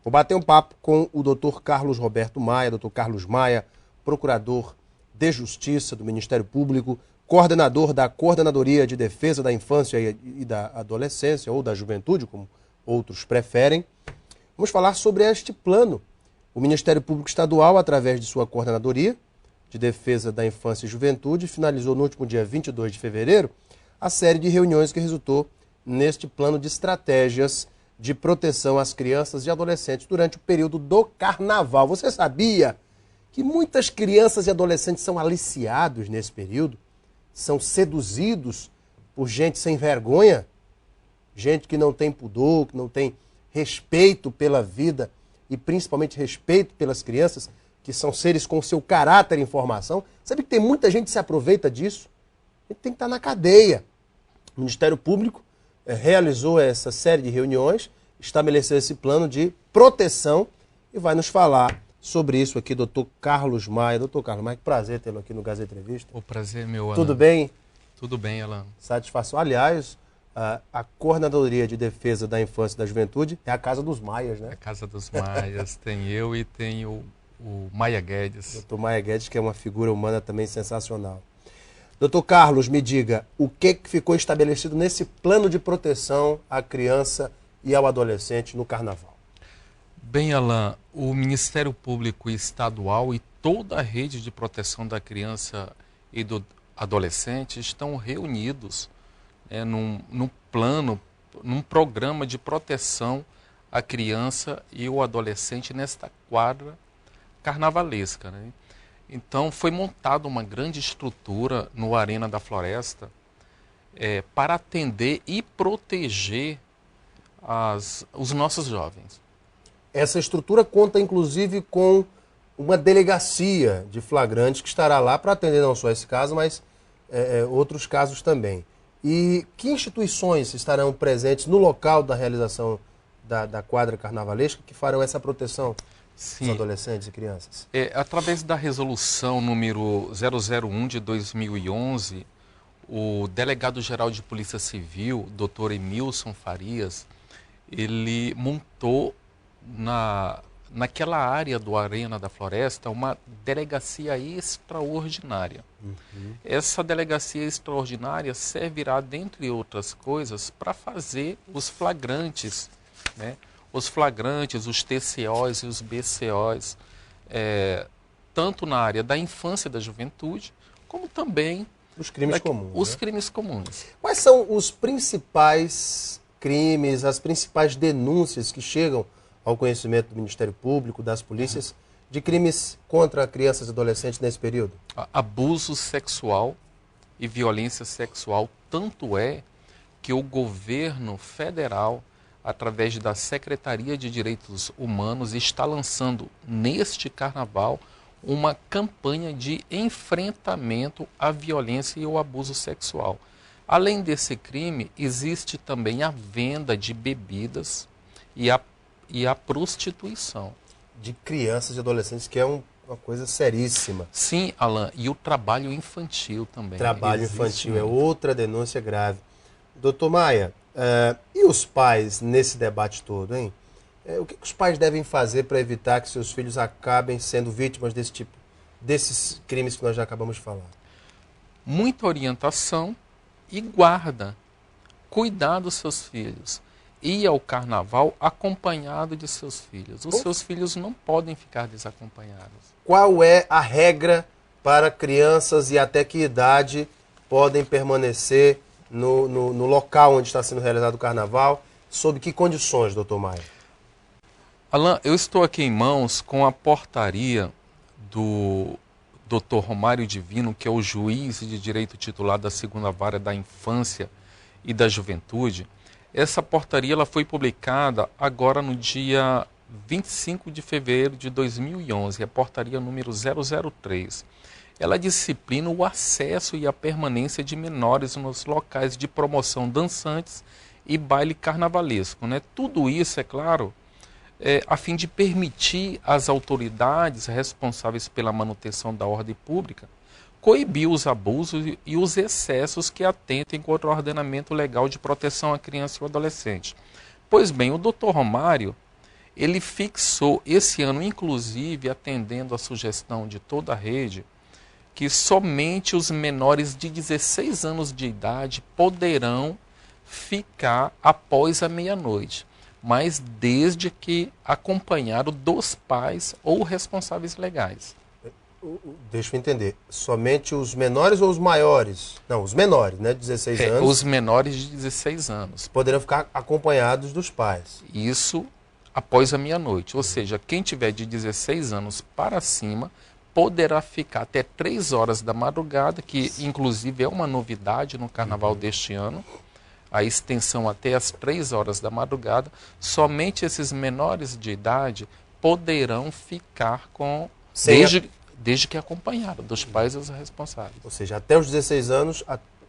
Vou bater um papo com o Dr. Carlos Roberto Maia, Dr. Carlos Maia, procurador de Justiça do Ministério Público, coordenador da Coordenadoria de Defesa da Infância e da Adolescência, ou da Juventude, como outros preferem. Vamos falar sobre este plano. O Ministério Público Estadual, através de sua Coordenadoria de Defesa da Infância e Juventude, finalizou no último dia 22 de fevereiro a série de reuniões que resultou neste plano de estratégias de proteção às crianças e adolescentes durante o período do Carnaval. Você sabia que muitas crianças e adolescentes são aliciados nesse período? São seduzidos por gente sem vergonha? Gente que não tem pudor, que não tem respeito pela vida e principalmente respeito pelas crianças, que são seres com seu caráter em formação. Sabe que tem muita gente que se aproveita disso? A gente tem que estar na cadeia. O Ministério Público realizou essa série de reuniões, estabeleceu esse plano de proteção e vai nos falar sobre isso aqui, doutor Carlos Maia. Doutor Carlos Maia, que prazer tê-lo aqui no Gazeta Entrevista. O prazer é meu, Alan. Tudo bem? Tudo bem, Alan. Satisfação. Aliás, a Coordenadoria de Defesa da Infância e da Juventude é a Casa dos Maias, né? A Casa dos Maias. Tem eu e tem o Maia Guedes. Doutor Maia Guedes, que é uma figura humana também sensacional. Doutor Carlos, me diga, o que ficou estabelecido nesse plano de proteção à criança e ao adolescente no Carnaval? Bem, Alan, o Ministério Público Estadual e toda a rede de proteção da criança e do adolescente estão reunidos num plano, num programa de proteção à criança e ao adolescente nesta quadra carnavalesca, né? Então, foi montada uma grande estrutura no Arena da Floresta para atender e proteger os nossos jovens. Essa estrutura conta, inclusive, com uma delegacia de flagrantes que estará lá para atender não só esse caso, mas outros casos também. E que instituições estarão presentes no local da realização da quadra carnavalesca que farão essa proteção? Sim. Dos adolescentes e crianças? Através da resolução número 001 de 2011, o delegado-geral de Polícia Civil, Dr. Emilson Farias, ele montou naquela área do Arena da Floresta uma delegacia extraordinária. Essa delegacia extraordinária servirá, dentre outras coisas, para fazer os flagrantes, né? Os flagrantes, os TCOs e os BCOs, tanto na área da infância e da juventude, como também os crimes comuns. Os crimes comuns. Quais são os principais crimes, as principais denúncias que chegam ao conhecimento do Ministério Público, das polícias, de crimes contra crianças e adolescentes nesse período? Abuso sexual e violência sexual, tanto é que o governo federal, através da Secretaria de Direitos Humanos, está lançando neste carnaval uma campanha de enfrentamento à violência e ao abuso sexual. Além desse crime, existe também a venda de bebidas e a prostituição. De crianças e adolescentes, que é uma coisa seríssima. Sim, Alan, e o trabalho infantil também. Trabalho infantil é outra denúncia grave. Doutor Maia, e os pais nesse debate todo, hein? O que os pais devem fazer para evitar que seus filhos acabem sendo vítimas desses crimes que nós já acabamos de falar? Muita orientação e guarda. Cuidar dos seus filhos. Ir ao carnaval acompanhado de seus filhos. Os seus filhos não podem ficar desacompanhados. Qual é a regra para crianças e até que idade podem permanecer no local onde está sendo realizado o carnaval? Sob que condições, doutor Maia? Alan, eu estou aqui em mãos com a portaria do Dr. Romário Divino, que é o juiz de direito titular da 2ª Vara da Infância e da Juventude. Essa portaria ela foi publicada agora no dia 25 de fevereiro de 2011, a portaria número 003. Ela disciplina o acesso e a permanência de menores nos locais de promoção dançantes e baile carnavalesco, né? Tudo isso, é claro, a fim de permitir às autoridades responsáveis pela manutenção da ordem pública coibir os abusos e os excessos que atentem contra o ordenamento legal de proteção à criança e ao adolescente. Pois bem, o Dr. Romário, ele fixou esse ano, inclusive, atendendo a sugestão de toda a rede, que somente os menores de 16 anos de idade poderão ficar após a meia-noite, mas desde que acompanhado dos pais ou responsáveis legais. Deixa eu entender. Somente os menores ou os maiores? Não, os menores, né? 16 anos. Os menores de 16 anos. Poderão ficar acompanhados dos pais. Isso após a meia-noite. Ou seja, quem tiver de 16 anos para cima poderá ficar até 3 horas da madrugada, que inclusive é uma novidade no carnaval deste ano. A extensão até as 3 horas da madrugada. Somente esses menores de idade poderão ficar com... Desde que acompanhado dos pais e os responsáveis. Ou seja, até os 16 anos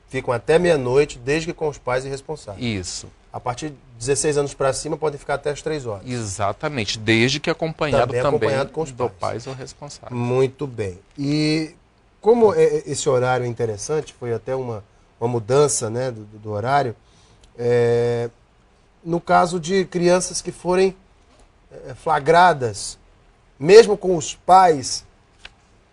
ficam até meia-noite, desde que com os pais e responsáveis. Isso. A partir de 16 anos para cima podem ficar até as 3 horas. Exatamente, desde que acompanhado também com os pais ou responsáveis. Muito bem. E como esse horário é interessante, foi até uma mudança, né, do horário, no caso de crianças que forem flagradas, mesmo com os pais,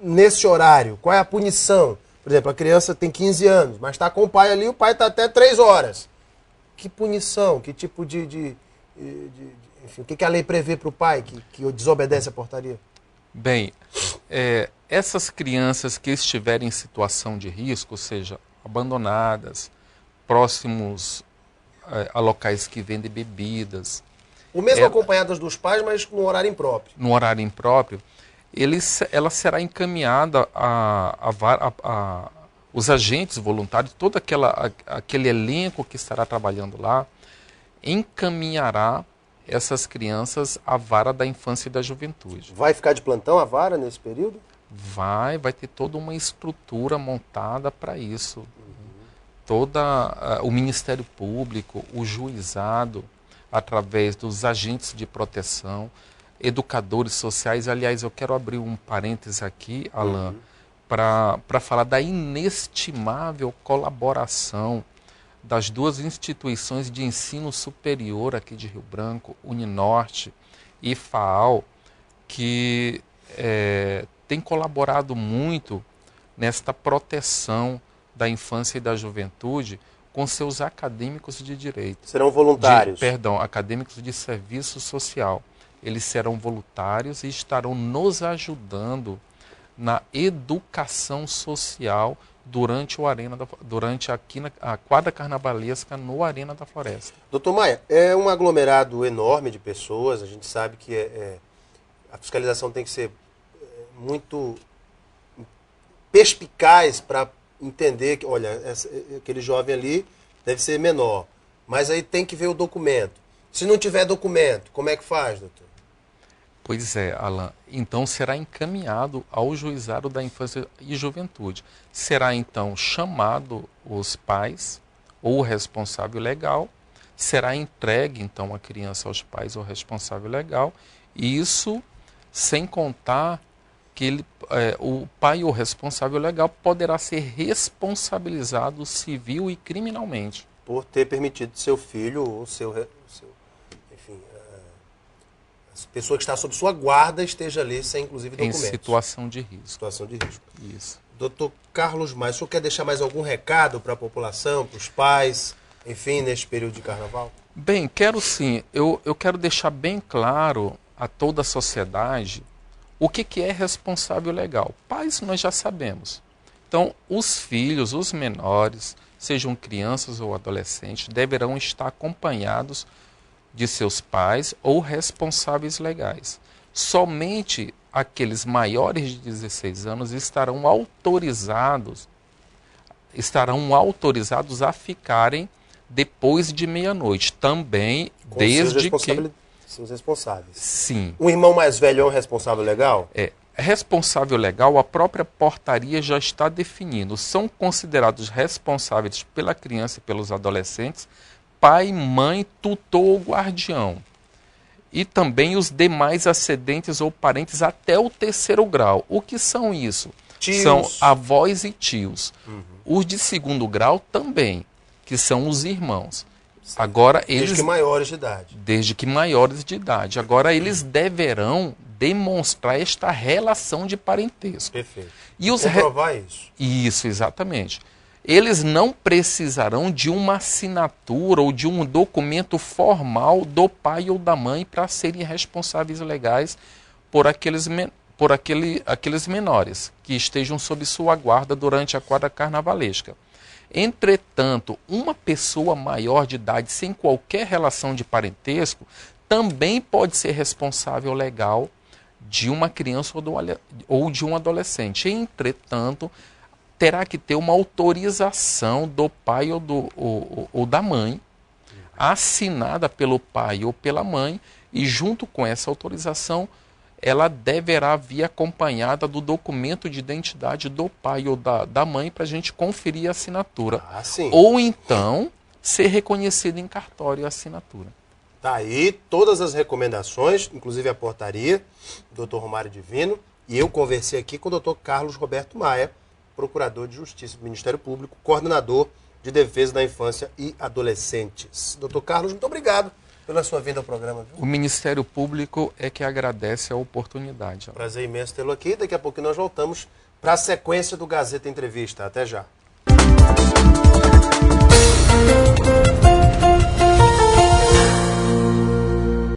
nesse horário, qual é a punição? Por exemplo, a criança tem 15 anos, mas está com o pai ali, o pai está até 3 horas. Que punição? Que tipo enfim, o que a lei prevê para o pai que desobedece a portaria? Bem, essas crianças que estiverem em situação de risco, ou seja, abandonadas, próximos a locais que vendem bebidas... Ou mesmo acompanhadas dos pais, mas no horário impróprio. No horário impróprio, ela será encaminhada os agentes voluntários, todo aquele elenco que estará trabalhando lá, encaminhará essas crianças à vara da infância e da juventude. Vai ficar de plantão a vara nesse período? Vai ter toda uma estrutura montada para isso. O Ministério Público, o juizado, através dos agentes de proteção, educadores sociais. Aliás, eu quero abrir um parêntese aqui, Alan, para falar da inestimável colaboração das duas instituições de ensino superior aqui de Rio Branco, Uninorte e FAAL, que tem colaborado muito nesta proteção da infância e da juventude com seus acadêmicos de direito. Serão voluntários? Acadêmicos de serviço social. Eles serão voluntários e estarão nos ajudando na educação social durante a quadra carnavalesca no Arena da Floresta. Doutor Maia, é um aglomerado enorme de pessoas, a gente sabe que a fiscalização tem que ser muito perspicaz para entender que, olha, aquele jovem ali deve ser menor, mas aí tem que ver o documento. Se não tiver documento, como é que faz, doutor? Pois é, Alan. Então será encaminhado ao Juizado da Infância e Juventude. Será então chamado os pais ou o responsável legal, será entregue então a criança aos pais ou responsável legal, e isso sem contar que o pai ou responsável legal poderá ser responsabilizado civil e criminalmente. Por ter permitido seu filho ou enfim, a pessoa que está sob sua guarda esteja ali sem, inclusive, documentos. Em situação de risco. Situação de risco. Isso. Doutor Carlos Maia, o senhor quer deixar mais algum recado para a população, para os pais, enfim, neste período de carnaval? Bem, quero sim. Eu quero deixar bem claro a toda a sociedade o que é responsável legal. Pais nós já sabemos. Então, os filhos, os menores, sejam crianças ou adolescentes, deverão estar acompanhados de seus pais ou responsáveis legais. Somente aqueles maiores de 16 anos estarão autorizados a ficarem depois de meia-noite. Também, com desde que... Os responsáveis. Sim. Um irmão mais velho é um responsável legal? Responsável legal, a própria portaria já está definindo. São considerados responsáveis pela criança e pelos adolescentes pai, mãe, tutor ou guardião. E também os demais ascendentes ou parentes até o 3º grau. O que são isso? Tios. São avós e tios. Os de 2º grau também, que são os irmãos. Agora Desde que maiores de idade. Desde que maiores de idade. Agora eles deverão demonstrar esta relação de parentesco. Perfeito. E comprovar isso. Isso, exatamente. Eles não precisarão de uma assinatura ou de um documento formal do pai ou da mãe para serem responsáveis legais por aqueles menores que estejam sob sua guarda durante a quadra carnavalesca. Entretanto, uma pessoa maior de idade sem qualquer relação de parentesco também pode ser responsável legal de uma criança ou de um adolescente. Entretanto, terá que ter uma autorização do pai ou da mãe, assinada pelo pai ou pela mãe, e junto com essa autorização, ela deverá vir acompanhada do documento de identidade do pai ou da mãe para a gente conferir a assinatura. Ou então, ser reconhecida em cartório a assinatura. Tá aí todas as recomendações, inclusive a portaria do Dr. Romário Divino, e eu conversei aqui com o Dr. Carlos Roberto Maia, procurador de Justiça do Ministério Público, coordenador de Defesa da Infância e Adolescentes. Dr. Carlos, muito obrigado pela sua vinda ao programa. Viu? O Ministério Público é que agradece a oportunidade. Prazer imenso tê-lo aqui. Daqui a pouco nós voltamos para a sequência do Gazeta Entrevista. Até já.